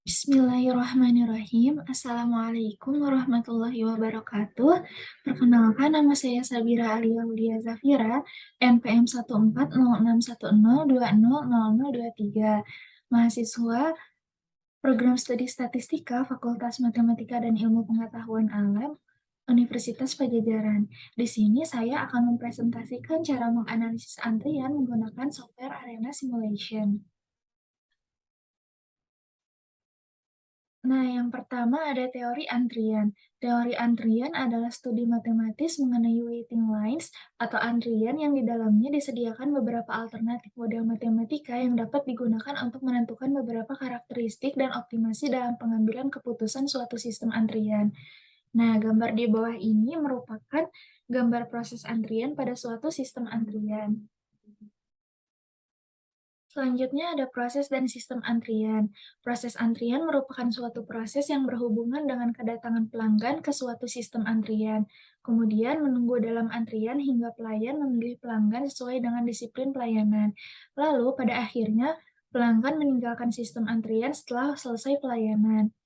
Bismillahirrahmanirrahim. Assalamualaikum warahmatullahi wabarakatuh. Perkenalkan, nama saya Sabira Alia Aulia Zafira, NPM 140610200023, mahasiswa Program Studi Statistika Fakultas Matematika dan Ilmu Pengetahuan Alam, Universitas Pajajaran. Di sini saya akan mempresentasikan cara menganalisis antrian menggunakan software Arena Simulation. Nah, yang pertama ada teori antrian. Teori antrian adalah studi matematis mengenai waiting lines atau antrian yang di dalamnya disediakan beberapa alternatif model matematika yang dapat digunakan untuk menentukan beberapa karakteristik dan optimasi dalam pengambilan keputusan suatu sistem antrian. Nah, gambar di bawah ini merupakan gambar proses antrian pada suatu sistem antrian. Selanjutnya ada proses dan sistem antrian. Proses antrian merupakan suatu proses yang berhubungan dengan kedatangan pelanggan ke suatu sistem antrian. Kemudian menunggu dalam antrian hingga pelayan memilih pelanggan sesuai dengan disiplin pelayanan. Lalu pada akhirnya pelanggan meninggalkan sistem antrian setelah selesai pelayanan.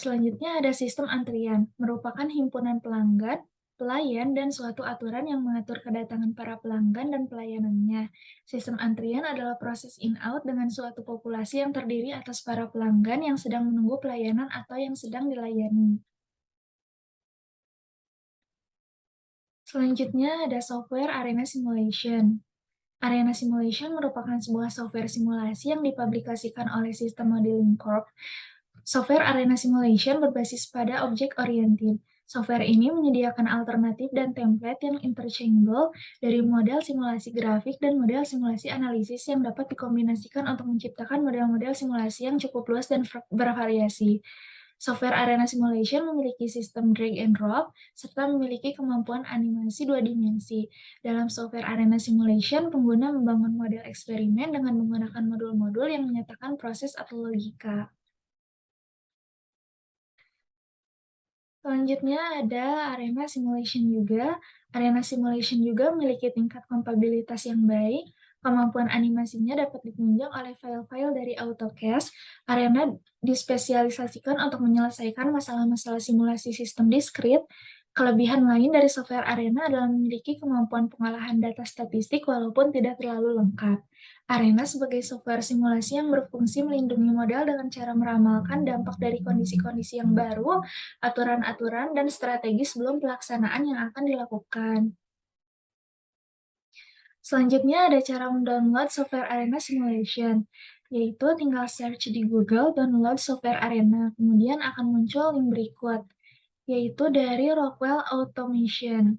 Selanjutnya ada sistem antrian, merupakan himpunan pelanggan, pelayan, dan suatu aturan yang mengatur kedatangan para pelanggan dan pelayanannya. Sistem antrian adalah proses in-out dengan suatu populasi yang terdiri atas para pelanggan yang sedang menunggu pelayanan atau yang sedang dilayani. Selanjutnya ada software Arena Simulation. Arena Simulation merupakan sebuah software simulasi yang dipublikasikan oleh System Modeling Corp. Software Arena Simulation berbasis pada objek-oriented. Software ini menyediakan alternatif dan template yang interchangeable dari model simulasi grafik dan model simulasi analisis yang dapat dikombinasikan untuk menciptakan model-model simulasi yang cukup luas dan bervariasi. Software Arena Simulation memiliki sistem drag and drop, serta memiliki kemampuan animasi dua dimensi. Dalam software Arena Simulation, pengguna membangun model eksperimen dengan menggunakan modul-modul yang menyatakan proses atau logika. Selanjutnya ada Arena Simulation juga. Arena Simulation juga memiliki tingkat kompabilitas yang baik. Kemampuan animasinya dapat ditunjang oleh file-file dari AutoCAD. Arena dispesialisasikan untuk menyelesaikan masalah-masalah simulasi sistem diskrit. Kelebihan lain dari software Arena adalah memiliki kemampuan pengolahan data statistik walaupun tidak terlalu lengkap. Arena sebagai software simulasi yang berfungsi melindungi model dengan cara meramalkan dampak dari kondisi-kondisi yang baru, aturan-aturan, dan strategi sebelum pelaksanaan yang akan dilakukan. Selanjutnya ada cara mendownload software Arena Simulation, yaitu tinggal search di Google download software Arena, kemudian akan muncul link berikut, yaitu dari Rockwell Automation.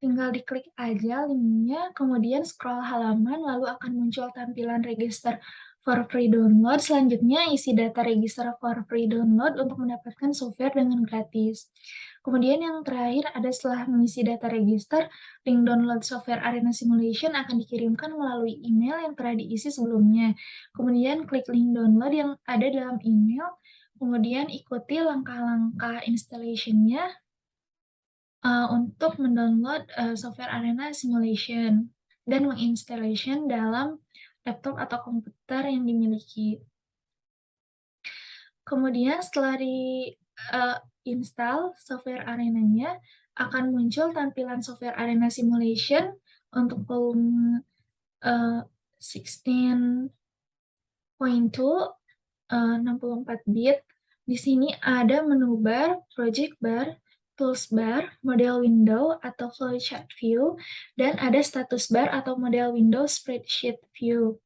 Tinggal diklik aja linknya, kemudian scroll halaman, lalu akan muncul tampilan register for free download. Selanjutnya isi data register for free download untuk mendapatkan software dengan gratis. Kemudian yang terakhir ada setelah mengisi data register, link download software Arena Simulation akan dikirimkan melalui email yang telah diisi sebelumnya. Kemudian klik link download yang ada dalam email, kemudian ikuti langkah-langkah installation-nya untuk mendownload software Arena Simulation dan menginstallation dalam laptop atau komputer yang dimiliki. Kemudian setelah install software Arena-nya, akan muncul tampilan software Arena Simulation untuk volume 16.2 64 bit. Di sini ada menu bar, project bar, tools bar, model window atau flowchart view, dan ada status bar atau model window spreadsheet view.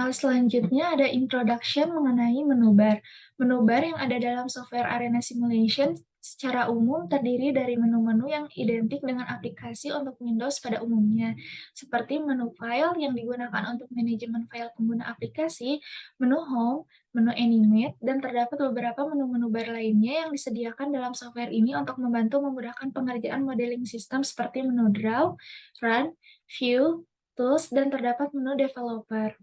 Selanjutnya ada introduction mengenai menu bar. Menu bar yang ada dalam software Arena Simulation secara umum terdiri dari menu-menu yang identik dengan aplikasi untuk Windows pada umumnya, seperti menu file yang digunakan untuk manajemen file pengguna aplikasi, menu home, menu animate, dan terdapat beberapa menu-menu bar lainnya yang disediakan dalam software ini untuk membantu memudahkan pengerjaan modeling sistem seperti menu draw, run, view, tools, dan terdapat menu developer.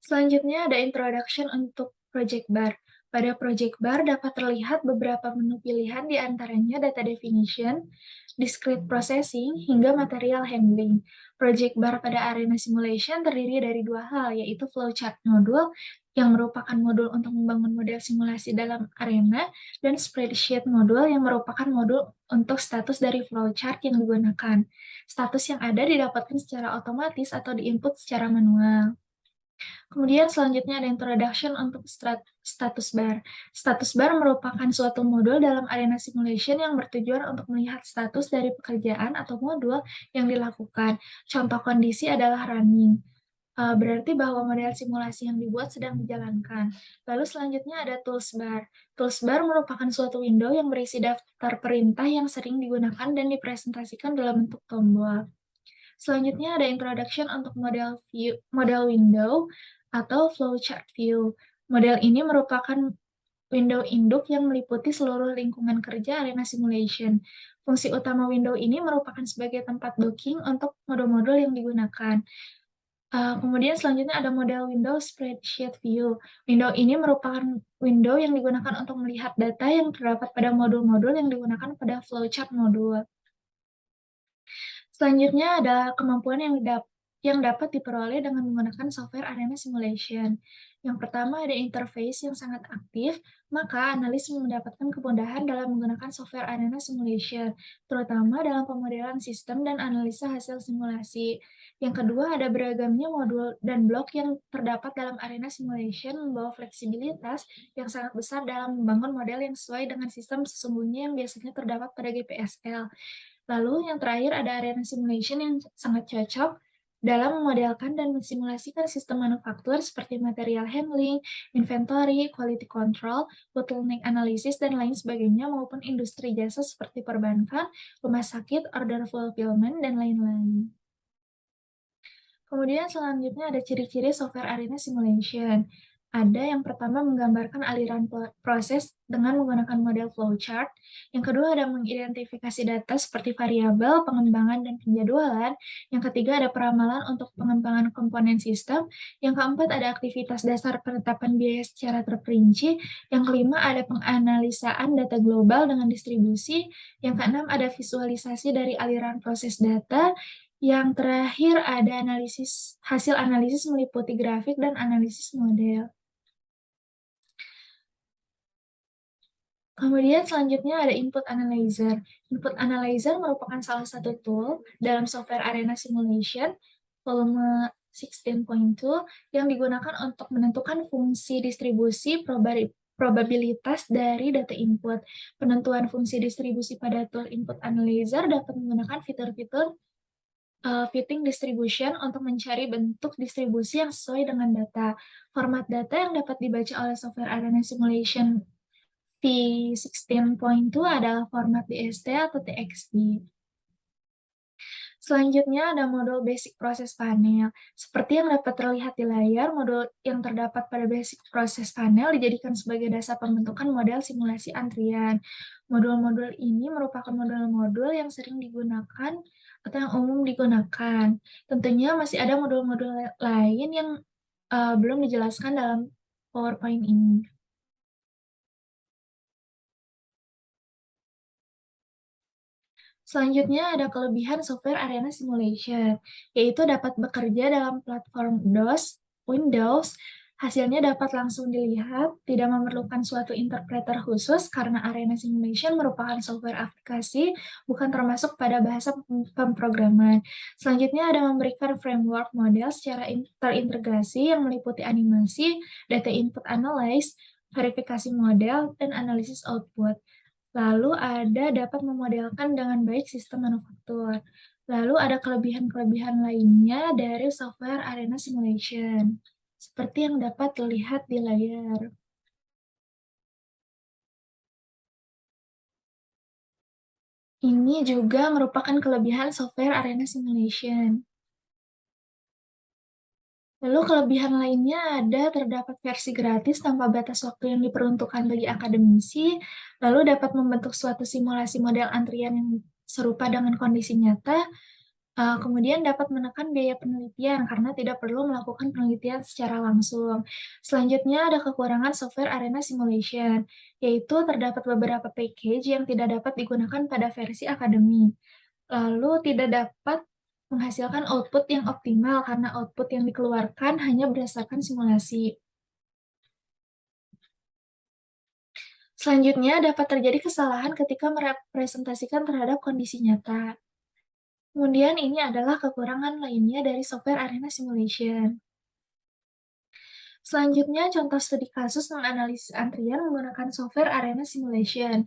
Selanjutnya ada introduction untuk project bar. Pada project bar dapat terlihat beberapa menu pilihan di antaranya data definition, discrete processing, hingga material handling. Project bar pada arena simulation terdiri dari dua hal, yaitu flowchart modul yang merupakan modul untuk membangun model simulasi dalam arena, dan spreadsheet modul yang merupakan modul untuk status dari flowchart yang digunakan. Status yang ada didapatkan secara otomatis atau diinput secara manual. Kemudian selanjutnya ada introduction untuk status bar. Status bar merupakan suatu modul dalam arena simulation yang bertujuan untuk melihat status dari pekerjaan atau modul yang dilakukan. Contoh kondisi adalah running. Berarti bahwa model simulasi yang dibuat sedang dijalankan. Lalu selanjutnya ada tools bar. Tools bar merupakan suatu window yang berisi daftar perintah yang sering digunakan dan dipresentasikan dalam bentuk tombol. Selanjutnya ada introduction untuk model window atau flowchart view. Model ini merupakan window induk yang meliputi seluruh lingkungan kerja arena simulation. Fungsi utama window ini merupakan sebagai tempat docking untuk modul-modul yang digunakan. Kemudian selanjutnya ada model window spreadsheet view. Window ini merupakan window yang digunakan untuk melihat data yang terdapat pada modul-modul yang digunakan pada flowchart modul. Selanjutnya ada kemampuan yang dapat diperoleh dengan menggunakan software arena simulation. Yang pertama ada interface yang sangat aktif, maka analis mendapatkan kemudahan dalam menggunakan software arena simulation, terutama dalam pemodelan sistem dan analisa hasil simulasi. Yang kedua ada beragamnya modul dan blok yang terdapat dalam arena simulation membawa fleksibilitas yang sangat besar dalam membangun model yang sesuai dengan sistem sesungguhnya yang biasanya terdapat pada GPSL. Lalu yang terakhir ada arena simulation yang sangat cocok dalam memodelkan dan mensimulasikan sistem manufaktur seperti material handling, inventory, quality control, bottleneck analysis, dan lain sebagainya maupun industri jasa seperti perbankan, rumah sakit, order fulfillment, dan lain-lain. Kemudian selanjutnya ada ciri-ciri software arena simulation. Ada yang pertama menggambarkan aliran proses dengan menggunakan model flowchart. Yang kedua ada mengidentifikasi data seperti variabel, pengembangan, dan penjadwalan. Yang ketiga ada peramalan untuk pengembangan komponen sistem. Yang keempat ada aktivitas dasar penetapan biaya secara terperinci. Yang kelima ada penganalisaan data global dengan distribusi. Yang keenam ada visualisasi dari aliran proses data. Yang terakhir ada hasil analisis meliputi grafik dan analisis model. Kemudian selanjutnya ada input analyzer. Input analyzer merupakan salah satu tool dalam software arena simulation volume 16.2 yang digunakan untuk menentukan fungsi distribusi probabilitas dari data input. Penentuan fungsi distribusi pada tool input analyzer dapat menggunakan fitur-fitur fitting distribution untuk mencari bentuk distribusi yang sesuai dengan data. Format data yang dapat dibaca oleh software arena simulation V16.2 adalah format DST atau TXT. Selanjutnya ada modul basic process panel. Seperti yang dapat terlihat di layar, modul yang terdapat pada basic process panel dijadikan sebagai dasar pembentukan model simulasi antrian. Modul-modul ini merupakan modul-modul yang sering digunakan atau yang umum digunakan. Tentunya masih ada modul-modul lain yang belum dijelaskan dalam PowerPoint ini. Selanjutnya ada kelebihan software arena simulation, yaitu dapat bekerja dalam platform DOS, Windows, hasilnya dapat langsung dilihat, tidak memerlukan suatu interpreter khusus karena arena simulation merupakan software aplikasi, bukan termasuk pada bahasa pemrograman. Selanjutnya ada memberikan framework model secara terintegrasi yang meliputi animasi, data input analyze, verifikasi model, dan analisis output. Lalu ada dapat memodelkan dengan baik sistem manufaktur. Lalu ada kelebihan-kelebihan lainnya dari software arena simulation, seperti yang dapat dilihat di layar. Ini juga merupakan kelebihan software arena simulation. Lalu kelebihan lainnya ada terdapat versi gratis tanpa batas waktu yang diperuntukkan bagi akademisi, lalu dapat membentuk suatu simulasi model antrian yang serupa dengan kondisi nyata, Kemudian dapat menekan biaya penelitian karena tidak perlu melakukan penelitian secara langsung. Selanjutnya ada kekurangan software Arena Simulation, yaitu terdapat beberapa package yang tidak dapat digunakan pada versi akademik. Lalu tidak dapat menghasilkan output yang optimal karena output yang dikeluarkan hanya berdasarkan simulasi. Selanjutnya dapat terjadi kesalahan ketika merepresentasikan terhadap kondisi nyata. Kemudian ini adalah kekurangan lainnya dari software Arena Simulation. Selanjutnya, contoh studi kasus menganalisis antrian menggunakan software Arena Simulation.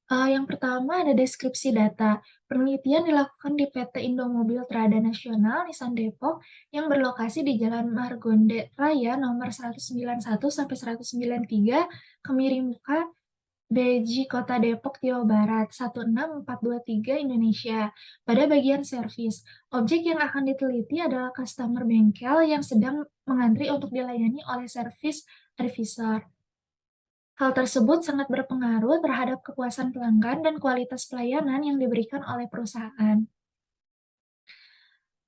Yang pertama ada deskripsi data. Penelitian dilakukan di PT Indomobil Trada Nasional Nissan Depok yang berlokasi di Jalan Margonda Raya nomor 191 sampai 193, Kemiri Muka, Beji, Kota Depok, Jawa Barat, 16423 Indonesia. Pada bagian servis, objek yang akan diteliti adalah customer bengkel yang sedang mengantri untuk dilayani oleh servis advisor. Hal tersebut sangat berpengaruh terhadap kepuasan pelanggan dan kualitas pelayanan yang diberikan oleh perusahaan.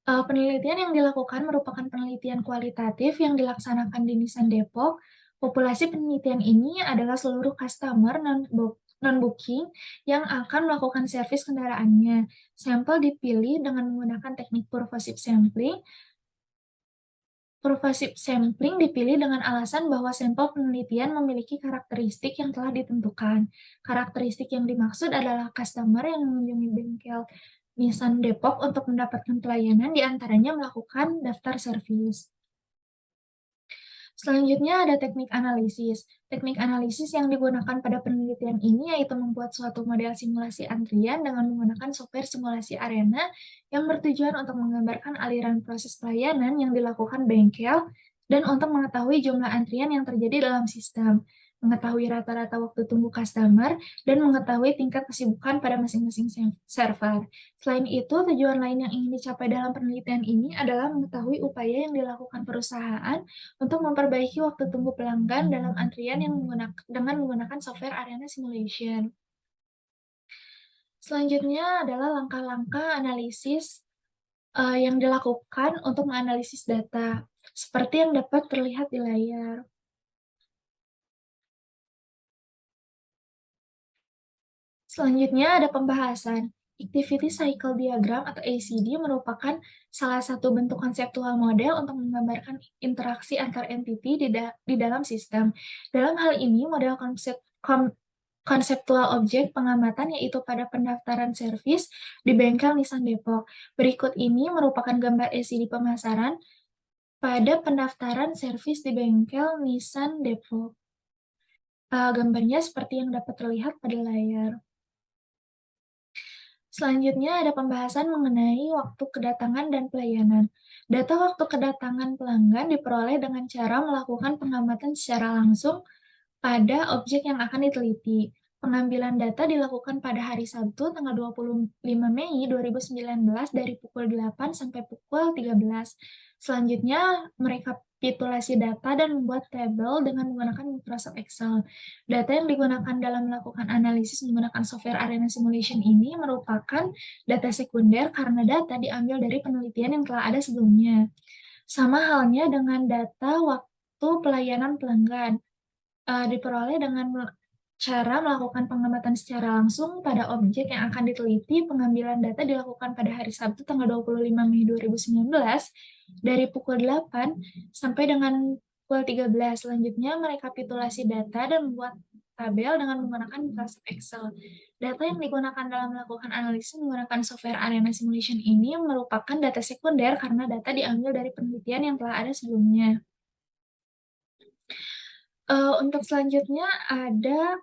Penelitian yang dilakukan merupakan penelitian kualitatif yang dilaksanakan di Nissan Depok. Populasi penelitian ini adalah seluruh customer non-booking yang akan melakukan servis kendaraannya. Sampel dipilih dengan menggunakan teknik purposive sampling. Purposive sampling dipilih dengan alasan bahwa sampel penelitian memiliki karakteristik yang telah ditentukan. Karakteristik yang dimaksud adalah customer yang mengunjungi bengkel Nissan Depok untuk mendapatkan pelayanan, diantaranya melakukan daftar servis. Selanjutnya ada teknik analisis. Teknik analisis yang digunakan pada penelitian ini yaitu membuat suatu model simulasi antrian dengan menggunakan software simulasi arena yang bertujuan untuk menggambarkan aliran proses pelayanan yang dilakukan bengkel dan untuk mengetahui jumlah antrian yang terjadi dalam sistem, mengetahui rata-rata waktu tunggu customer, dan mengetahui tingkat kesibukan pada masing-masing server. Selain itu, tujuan lain yang ingin dicapai dalam penelitian ini adalah mengetahui upaya yang dilakukan perusahaan untuk memperbaiki waktu tunggu pelanggan dalam antrian dengan menggunakan software Arena Simulation. Selanjutnya adalah langkah-langkah analisis yang dilakukan untuk menganalisis data, seperti yang dapat terlihat di layar. Selanjutnya ada pembahasan. Activity Cycle Diagram atau ACD merupakan salah satu bentuk konseptual model untuk menggambarkan interaksi antar entiti di dalam sistem. Dalam hal ini, model konseptual objek pengamatan yaitu pada pendaftaran servis di bengkel Nissan Depok. Berikut ini merupakan gambar ACD pemasaran pada pendaftaran servis di bengkel Nissan Depok. Gambarnya seperti yang dapat terlihat pada layar. Selanjutnya ada pembahasan mengenai waktu kedatangan dan pelayanan. Data waktu kedatangan pelanggan diperoleh dengan cara melakukan pengamatan secara langsung pada objek yang akan diteliti. Pengambilan data dilakukan pada hari Sabtu tanggal 25 Mei 2019 dari pukul 8 sampai pukul 13. Selanjutnya, merekapitulasi data dan membuat tabel dengan menggunakan Microsoft Excel. Data yang digunakan dalam melakukan analisis menggunakan software Arena Simulation ini merupakan data sekunder karena data diambil dari penelitian yang telah ada sebelumnya. Sama halnya dengan data waktu pelayanan pelanggan, diperoleh dengan cara melakukan pengamatan secara langsung pada objek yang akan diteliti. Pengambilan data dilakukan pada hari Sabtu tanggal 25 Mei 2019 dari pukul 8 sampai dengan pukul 13. Selanjutnya merekapitulasi data dan membuat tabel dengan menggunakan Microsoft Excel. Data yang digunakan dalam melakukan analisis menggunakan software Arena Simulation ini merupakan data sekunder karena data diambil dari penelitian yang telah ada sebelumnya. Untuk selanjutnya ada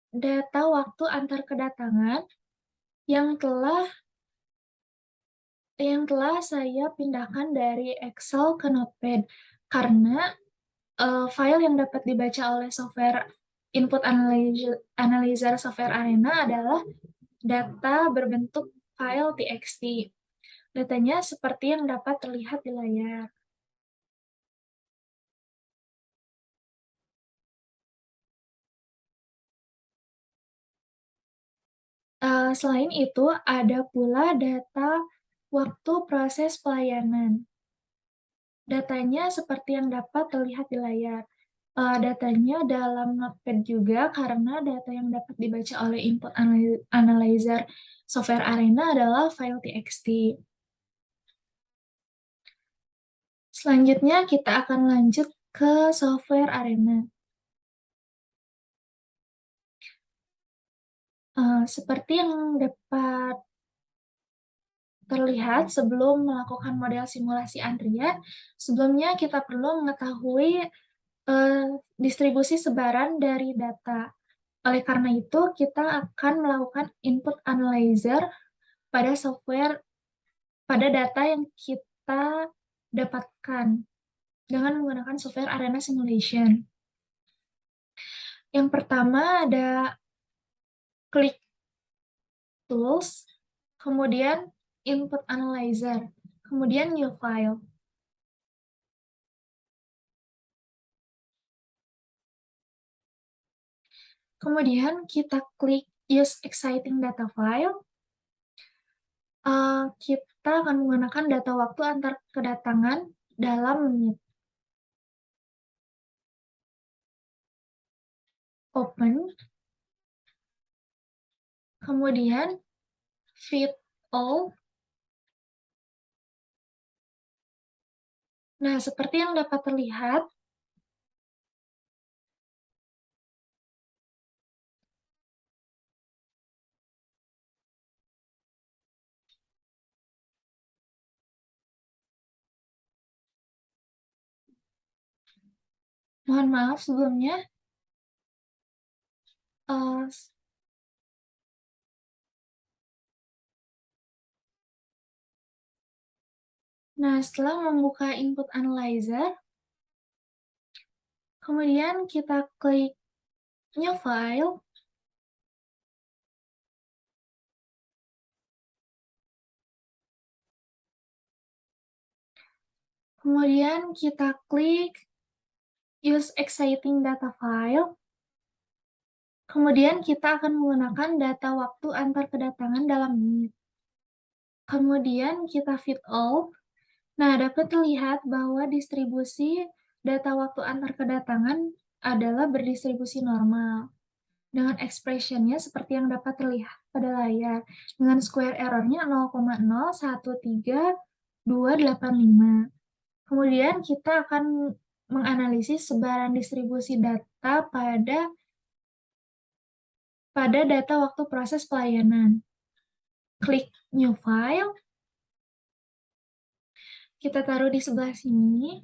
data waktu antar kedatangan yang telah saya pindahkan dari Excel ke Notepad karena file yang dapat dibaca oleh software input analyzer software Arena adalah data berbentuk file txt. Datanya seperti yang dapat terlihat di layar. Selain itu, ada pula data waktu proses pelayanan. Datanya seperti yang dapat terlihat di layar. Datanya dalam Notepad juga karena data yang dapat dibaca oleh input analyzer software Arena adalah file txt. Selanjutnya kita akan lanjut ke software Arena. Seperti yang dapat terlihat sebelum melakukan model simulasi antrian, sebelumnya kita perlu mengetahui distribusi sebaran dari data. Oleh karena itu, kita akan melakukan input analyzer pada software, pada data yang kita dapatkan dengan menggunakan software Arena Simulation. Yang pertama ada Click Tools, kemudian Input Analyzer, kemudian New File. Kemudian kita klik Use Exciting Data File. Kita akan menggunakan data waktu antar kedatangan dalam menit. Open. Kemudian Fit All. Nah, seperti yang dapat terlihat, mohon maaf sebelumnya. eh, Nah, setelah membuka input analyzer, kemudian kita klik New File, kemudian kita klik Use Exciting Data File, kemudian kita akan menggunakan data waktu antar kedatangan dalam menit. Kemudian kita Fit All. Nah, dapat terlihat bahwa distribusi data waktu antar kedatangan adalah berdistribusi normal, dengan expression-nya seperti yang dapat terlihat pada layar, dengan square error-nya 0,013285. Kemudian kita akan menganalisis sebaran distribusi data pada data waktu proses pelayanan. Klik New File. Kita taruh di sebelah sini.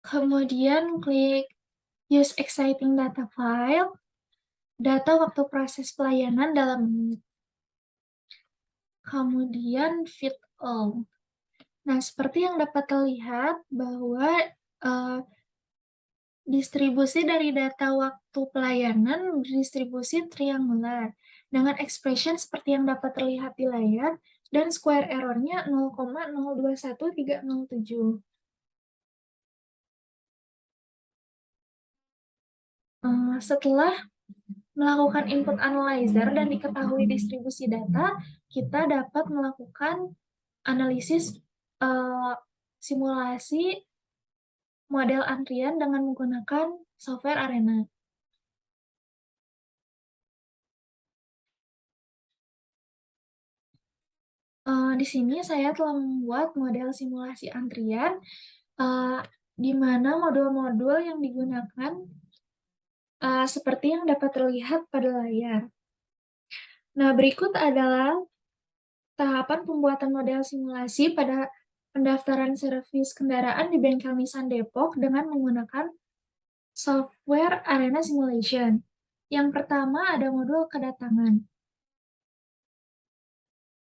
Kemudian klik Use Exciting Data File. Data waktu proses pelayanan dalam menit. Kemudian Fit All. Nah, seperti yang dapat terlihat bahwa uh, distribusi dari data waktu pelayanan berdistribusi triangular dengan expression seperti yang dapat terlihat di layar dan square error-nya 0,021307. Setelah melakukan input analyzer dan diketahui distribusi data, kita dapat melakukan analisis simulasi model antrian dengan menggunakan software Arena. Di sini saya telah membuat model simulasi antrian, di mana modul-modul yang digunakan seperti yang dapat terlihat pada layar. Nah, berikut adalah tahapan pembuatan model simulasi pada pendaftaran servis kendaraan di Bengkel Nissan Depok dengan menggunakan software Arena Simulation. Yang pertama ada modul kedatangan.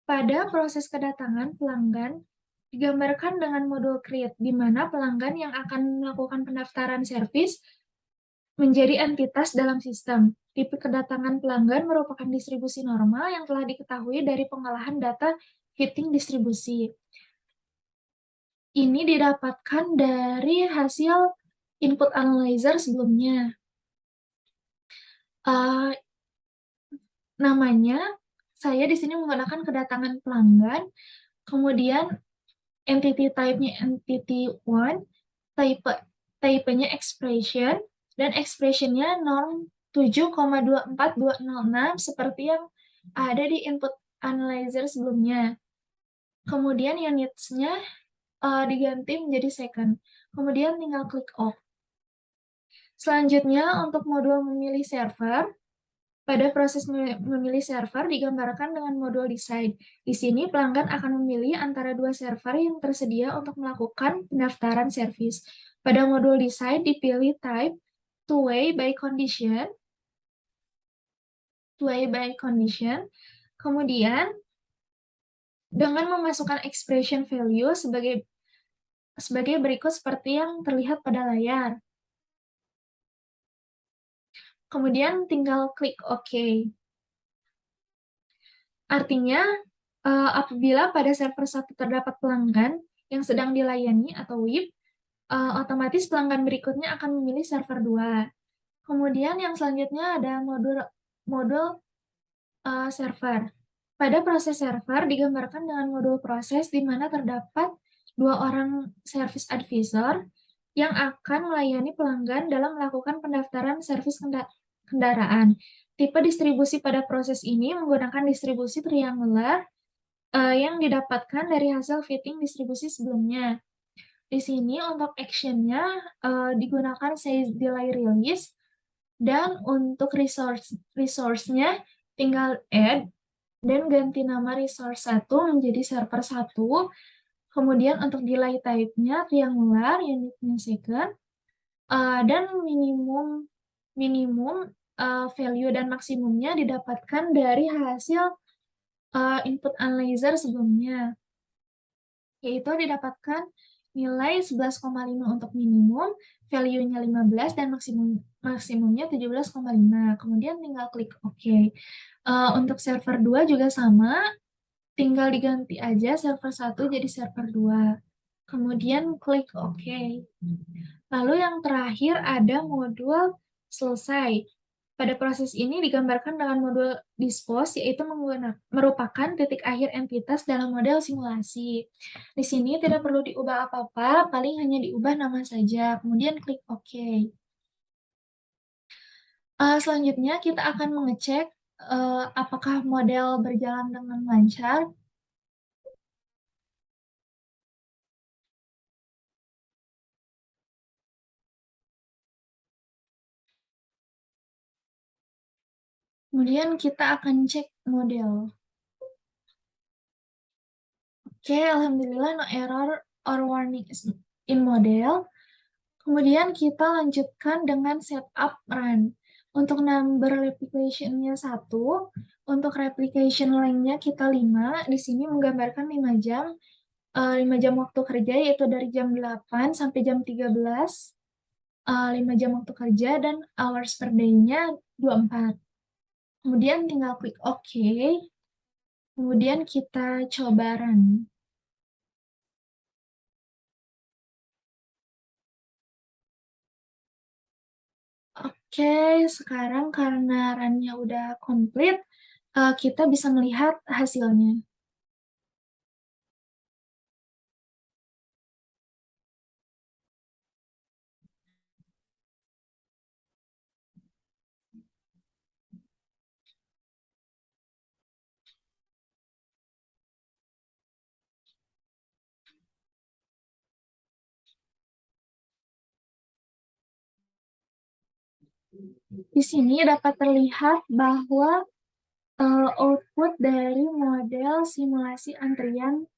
Pada proses kedatangan pelanggan digambarkan dengan modul create, di mana pelanggan yang akan melakukan pendaftaran servis menjadi entitas dalam sistem. Tipe kedatangan pelanggan merupakan distribusi normal yang telah diketahui dari pengolahan data fitting distribusi. Ini didapatkan dari hasil input analyzer sebelumnya. Eh, Namanya, saya di sini menggunakan kedatangan pelanggan, kemudian entity type-nya entity one, type type-nya expression, dan expression-nya norm 7,24206 seperti yang ada di input analyzer sebelumnya. Kemudian units-nya diganti menjadi second. Kemudian tinggal klik OK. Selanjutnya, untuk modul memilih server, pada proses memilih server digambarkan dengan modul decide. Di sini pelanggan akan memilih antara dua server yang tersedia untuk melakukan pendaftaran servis. Pada modul decide dipilih type two-way by condition, Kemudian dengan memasukkan expression value sebagai berikut seperti yang terlihat pada layar. Kemudian tinggal klik OK. Artinya, apabila pada server satu terdapat pelanggan yang sedang dilayani atau WIP, otomatis pelanggan berikutnya akan memilih server 2. Kemudian yang selanjutnya ada modul server. Pada proses server digambarkan dengan modul proses di mana terdapat dua orang service advisor yang akan melayani pelanggan dalam melakukan pendaftaran servis kendaraan. Tipe distribusi pada proses ini menggunakan distribusi triangular yang didapatkan dari hasil fitting distribusi sebelumnya. Di sini untuk action-nya digunakan size delay release, dan untuk resource-nya tinggal add dan ganti nama resource 1 menjadi server 1. Kemudian untuk delay type-nya triangular, unit-nya second, dan minimum value dan maksimumnya didapatkan dari hasil input analyzer sebelumnya, yaitu didapatkan nilai 11,5 untuk minimum, value-nya 15, dan maksimumnya 17,5. Kemudian tinggal klik OK. Untuk server 2 juga sama, tinggal diganti aja server 1 jadi server 2. Kemudian klik OK. Lalu yang terakhir ada modul selesai. Pada proses ini digambarkan dengan modul dispose, yaitu merupakan titik akhir entitas dalam model simulasi. Di sini tidak perlu diubah apa-apa, paling hanya diubah nama saja. Kemudian klik OK. Selanjutnya kita akan mengecek apakah model berjalan dengan lancar. Kemudian kita akan cek model. Oke, alhamdulillah no error or warning in model. Kemudian kita lanjutkan dengan setup run. Untuk number replication-nya 1, untuk replication length-nya kita 5, di sini menggambarkan 5 jam, 5 jam waktu kerja, yaitu dari jam 8 sampai jam 13, 5 jam waktu kerja, dan hours per day-nya 24. Kemudian tinggal klik OK, kemudian kita coba run. Oke, sekarang karena run-nya udah komplit, kita bisa melihat hasilnya. Di sini dapat terlihat bahwa output dari model simulasi antrian.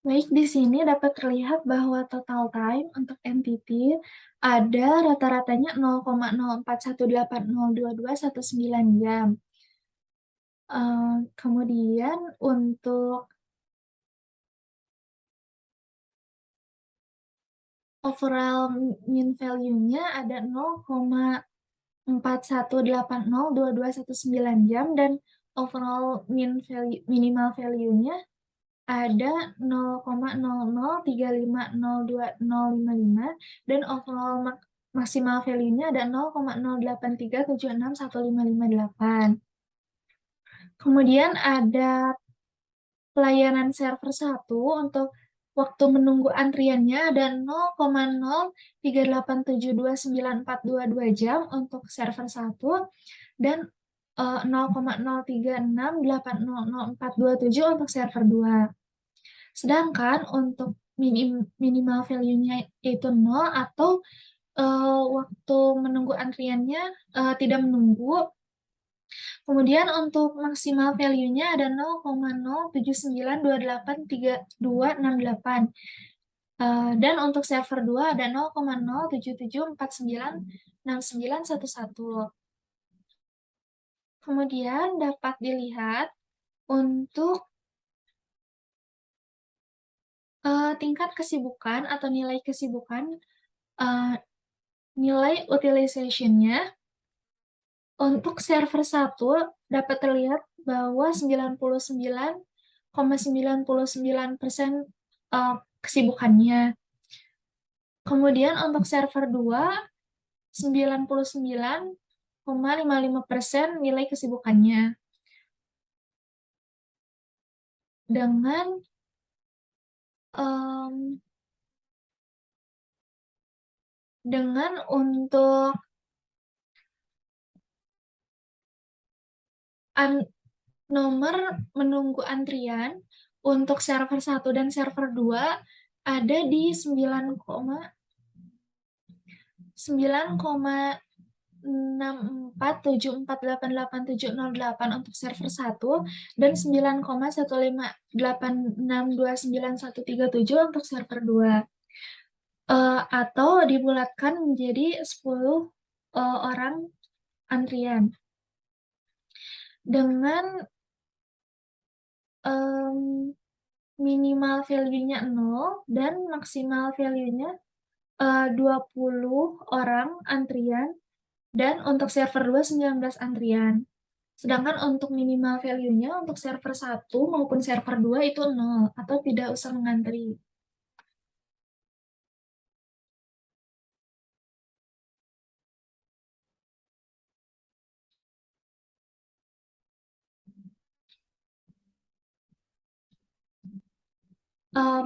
Baik, di sini dapat terlihat bahwa total time untuk entity ada rata-ratanya 0,04180221 jam. Kemudian untuk overall mean value-nya ada 0,41802219 jam dan overall minimal value-nya ada 0,0035020055 dan overall maksimal value-nya ada 0,0837615558. Kemudian ada pelayanan server 1 untuk waktu menunggu antriannya ada 0,0387294222 jam untuk server 1 dan 0,0368000427 untuk server 2. Sedangkan untuk minimal value-nya yaitu 0 atau waktu menunggu antriannya tidak menunggu. Kemudian untuk maksimal value-nya ada 0,0792832268. Dan untuk server 2 ada 0,0774969111. Kemudian dapat dilihat untuk tingkat kesibukan atau nilai kesibukan, nilai utilization-nya untuk server 1 dapat terlihat bahwa 99,99% kesibukannya. Kemudian untuk server 2, 99,55% nilai kesibukannya. Dengan untuk nomor menunggu antrian untuk server 1 dan server 2 ada di 9,647488708 untuk server 1 dan 9,158629137 untuk server 2. Atau dibulatkan menjadi 10 orang antrian. Dengan minimal value-nya 0 dan maksimal value-nya 20 orang antrian dan untuk server 2 19 antrian. Sedangkan untuk minimal value-nya untuk server 1 maupun server 2 itu 0 atau tidak usah mengantri.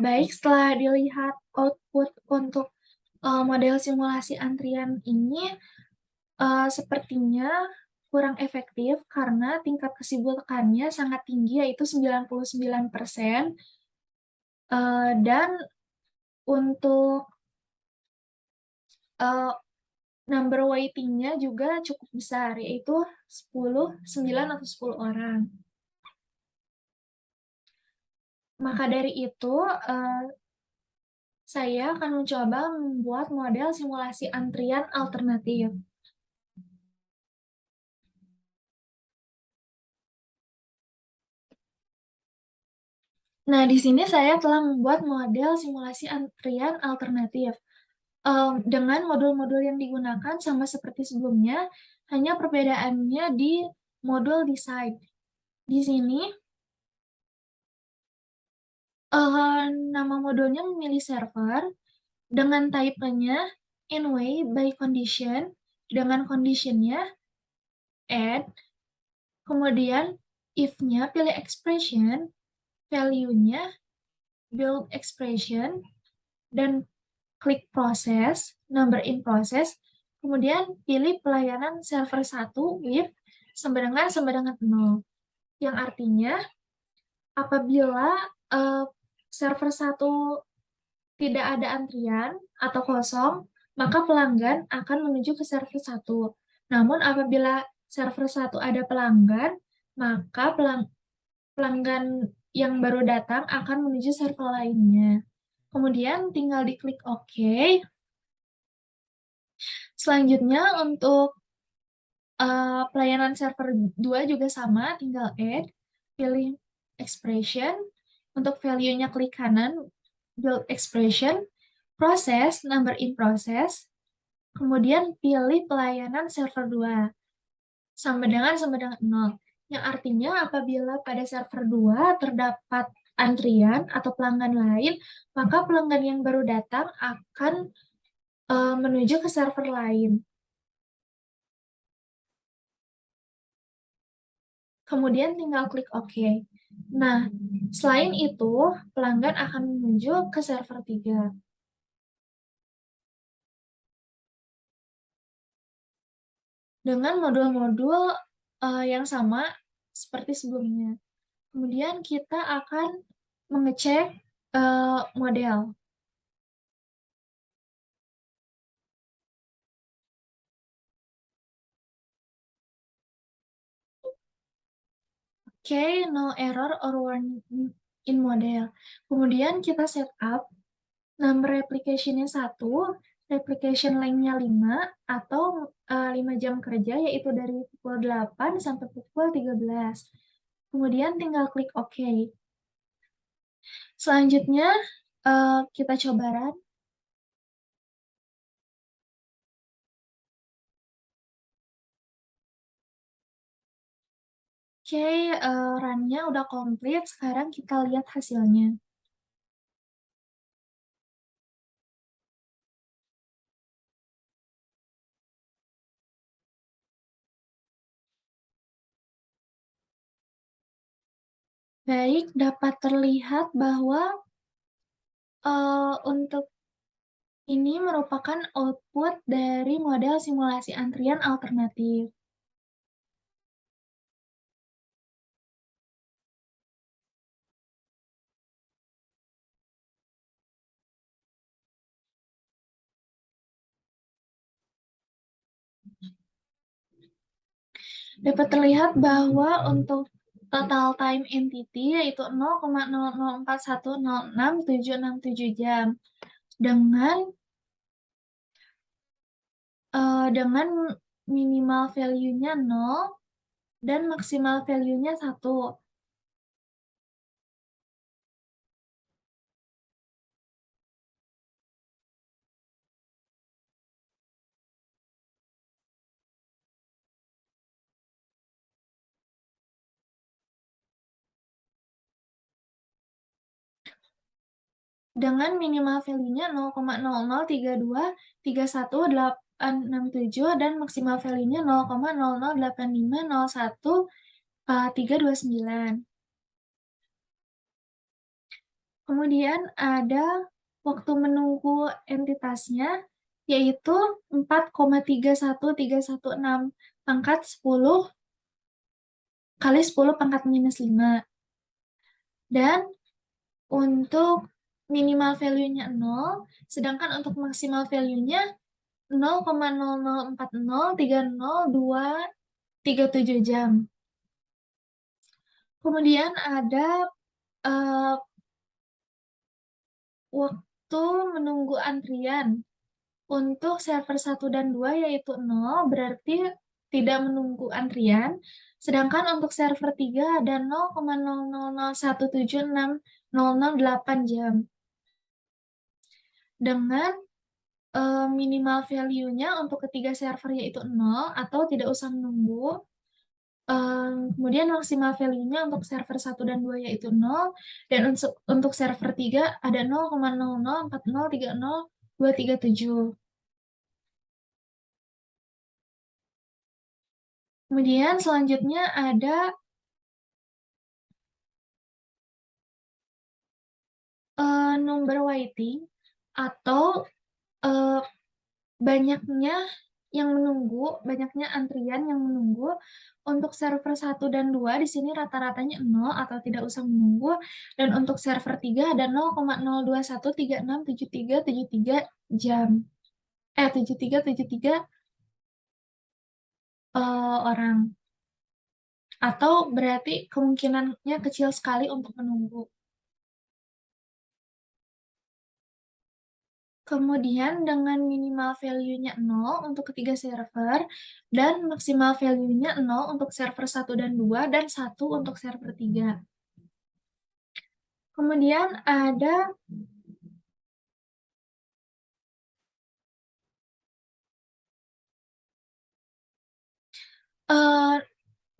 Baik, setelah dilihat output untuk model simulasi antrian ini sepertinya kurang efektif karena tingkat kesibukannya sangat tinggi yaitu 99%. Dan untuk number waiting-nya juga cukup besar yaitu 9 atau 10 orang. Maka dari itu, saya akan mencoba membuat model simulasi antrian alternatif. Nah, di sini saya telah membuat model simulasi antrian alternatif. Dengan modul-modul yang digunakan sama seperti sebelumnya, hanya perbedaannya di modul decide. Di sini, nama modulnya memilih server, dengan type-nya in way by condition, dengan condition-nya add, kemudian if-nya pilih expression, value-nya build expression, dan klik proses, number in process, kemudian pilih pelayanan server 1 with sama dengan 0, yang artinya apabila server 1 tidak ada antrian atau kosong, maka pelanggan akan menuju ke server 1. Namun apabila server 1 ada pelanggan, maka pelanggan yang baru datang akan menuju server lainnya. Kemudian tinggal diklik OK. Selanjutnya untuk pelayanan server 2 juga sama, tinggal add, pilih expression, untuk value-nya klik kanan, build expression, proses number in process, kemudian pilih pelayanan server 2 sama dengan 0. Yang artinya apabila pada server 2 terdapat antrian atau pelanggan lain, maka pelanggan yang baru datang akan menuju ke server lain. Kemudian tinggal klik OK. Nah, selain itu, pelanggan akan menuju ke server 3 dengan modul-modul yang sama seperti sebelumnya. Kemudian kita akan mengecek model. Oke, no error or warning in model. Kemudian kita setup number replication-nya 1, replication length-nya 5, atau 5 jam kerja, yaitu dari pukul 8 sampai pukul 13. Kemudian tinggal klik OK. Selanjutnya, kita coba run. Oke, run-nya udah komplit. Sekarang kita lihat hasilnya. Baik, dapat terlihat bahwa untuk ini merupakan output dari model simulasi antrian alternatif. Dapat terlihat bahwa untuk total time entity yaitu 0,004106767 jam dengan minimal value-nya 0 dan maksimal value-nya 1. Dengan minimal value-nya 0,003231867 dan maksimal value-nya 0,008501329. Kemudian ada waktu menunggu entitasnya, yaitu 4,31316 pangkat 10 kali 10 pangkat minus 5. Dan untuk minimal value-nya 0, sedangkan untuk maksimal value-nya 0,040302307 jam. Kemudian ada waktu menunggu antrian. Untuk server 1 dan 2 yaitu 0, berarti tidak menunggu antrian. Sedangkan untuk server 3 ada 0,001760008 jam. Dengan minimal value-nya untuk ketiga server yaitu 0 atau tidak usah menunggu. Kemudian maksimal value-nya untuk server 1 dan 2 yaitu 0, dan untuk server 3 ada 0,0040302307. Kemudian selanjutnya ada number waiting atau banyaknya yang menunggu, banyaknya antrian yang menunggu. Untuk server 1 dan 2 di sini rata-ratanya 0 atau tidak usah menunggu, dan untuk server 3 ada 0,021367373 jam. 7373 orang. Atau berarti kemungkinannya kecil sekali untuk menunggu. Kemudian dengan minimal value-nya 0 untuk ketiga server dan maksimal value-nya 0 untuk server 1 dan 2 dan 1 untuk server 3. Kemudian ada Eee,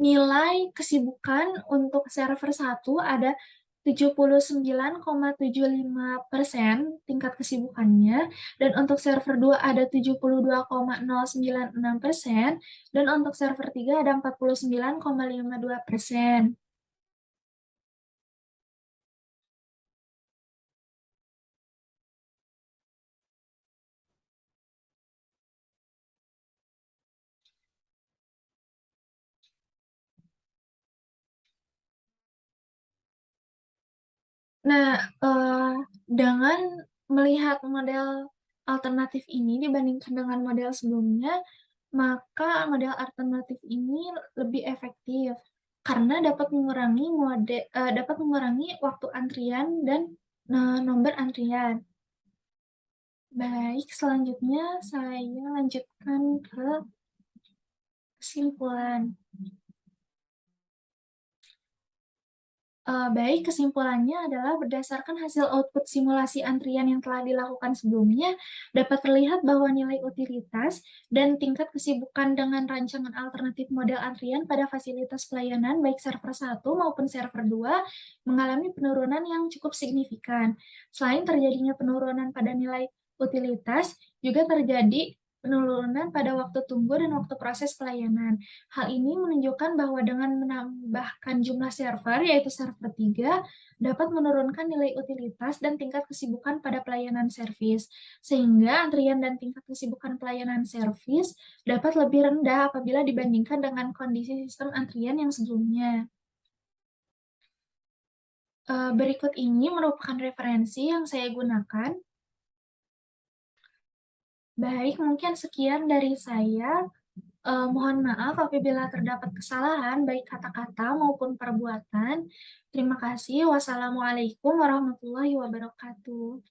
Nilai kesibukan untuk server satu ada 79,75% tingkat kesibukannya, dan untuk server 2 ada 72,096% dan untuk server 3 ada 49,52%. Nah, dengan melihat model alternatif ini dibandingkan dengan model sebelumnya, maka model alternatif ini lebih efektif karena dapat mengurangi waktu antrian dan, nomor antrian. Baik, selanjutnya saya lanjutkan ke kesimpulan. Baik, kesimpulannya adalah berdasarkan hasil output simulasi antrian yang telah dilakukan sebelumnya, dapat terlihat bahwa nilai utilitas dan tingkat kesibukan dengan rancangan alternatif model antrian pada fasilitas pelayanan baik server satu maupun server 2 mengalami penurunan yang cukup signifikan. Selain terjadinya penurunan pada nilai utilitas, juga terjadi penurunan pada waktu tunggu dan waktu proses pelayanan. Hal ini menunjukkan bahwa dengan menambahkan jumlah server, yaitu server 3, dapat menurunkan nilai utilitas dan tingkat kesibukan pada pelayanan servis, sehingga antrian dan tingkat kesibukan pelayanan servis dapat lebih rendah apabila dibandingkan dengan kondisi sistem antrian yang sebelumnya. Berikut ini merupakan referensi yang saya gunakan. Baik, mungkin sekian dari saya. Mohon maaf apabila terdapat kesalahan, baik kata-kata maupun perbuatan. Terima kasih. Wassalamualaikum warahmatullahi wabarakatuh.